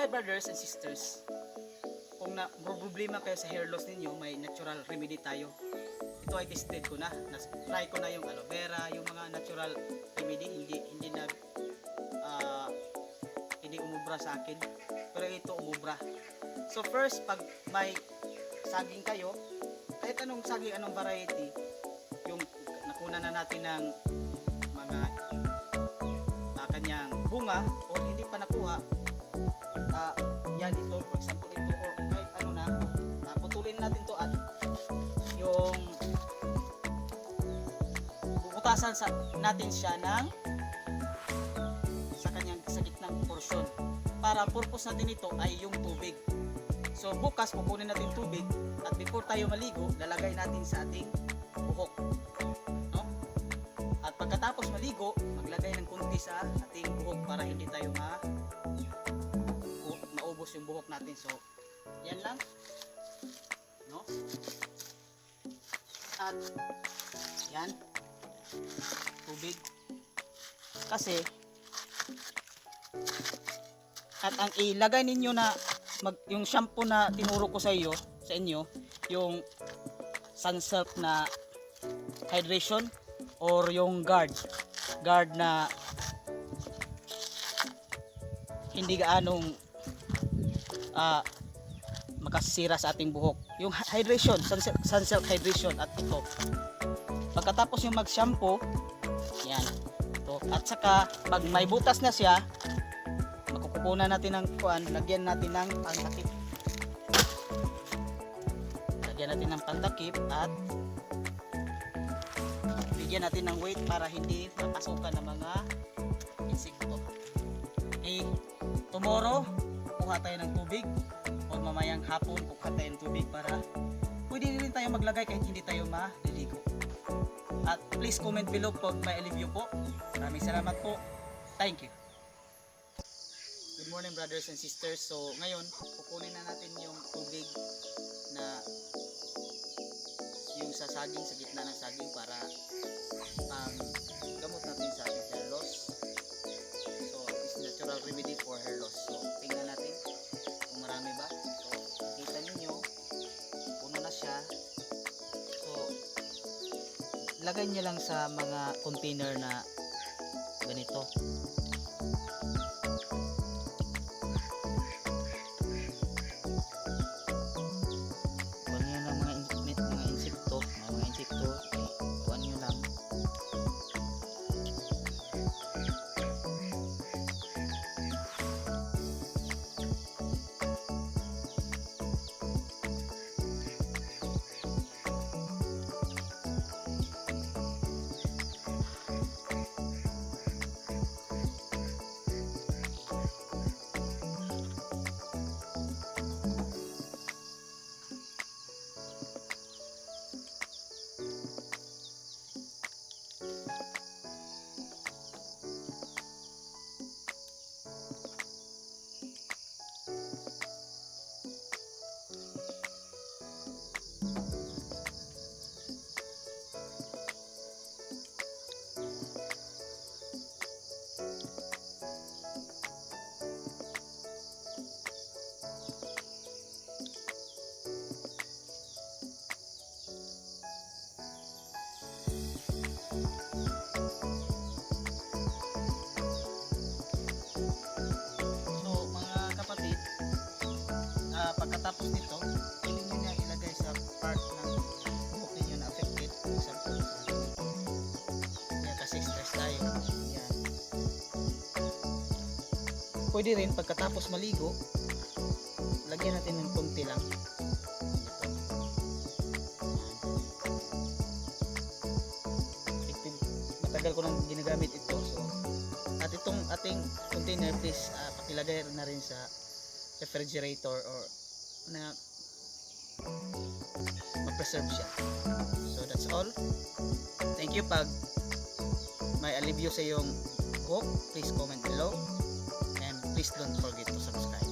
Hi brothers and sisters, kung problema kayo sa hair loss ninyo, may natural remedy tayo. Ito ay tested ko na, try ko na yung aloe vera, yung mga natural remedy, hindi umubra sa akin, pero ito umubra. So first, pag may saging kayo, kahit anong saging, anong variety, yung nakuna na natin ng mga kanyang bunga o hindi pa nakuha, yan ito, for example ito, or kahit ano na, putulin natin to at yung bubutasan natin siya sa kanyang gitnang porsyon. Para purpose natin ito ay yung tubig. So bukas kukunin natin tubig at before tayo maligo, lalagay natin sa ating buhok, no? At pagkatapos maligo, maglagay ng kunti sa ating buhok para hindi tayo maubos yung buhok natin. So yan lang, no? At yan, tubig. Kasi at ang ilagay ninyo na yung shampoo na tinuro ko sa inyo, yung sunsilk na hydration or yung guard na hindi gaanong makasira sa ating buhok. Yung hydration, sunsilk hydration, at ito. Pagkatapos yung mag-shampoo, yan. Ito. At saka pag may butas na siya, makukunan natin ng lagyan natin ng pantakip. Lagyan natin ng pantakip at bigyan natin ng weight para hindi mapasukan ng mga insekto. Okay, tomorrow kukuha tayo ng tubig o mamayang hapon kukuha tayo ng tubig para pwede rin tayo maglagay kahit hindi tayo maliligo. At please comment below pag may alivio po. Maraming salamat po. Thank you. Good morning brothers and sisters. So ngayon kukunin na natin yung tubig na yung sa saging, sa gitna ng saging para gamot natin sa ating hair loss. So it's natural remedy for hair loss. So tingnan natin kung marami ba. So nakita ninyo puno na siya. So lagay nyo lang sa mga container na ganito. Pagkatapos nito, pwede nyo na ilagay sa part ng buhok ninyo na affected. For example, kasi stress tayo. Yan. Pwede rin pagkatapos maligo, lagyan natin ng konti lang. Matagal ko nang ginagamit ito. So, at itong ating container, please pakilagay na rin sa refrigerator or na ma-preserve siya. So that's all. Thank you. Pag may alivio sa iyong buhok, please comment below and please don't forget to subscribe.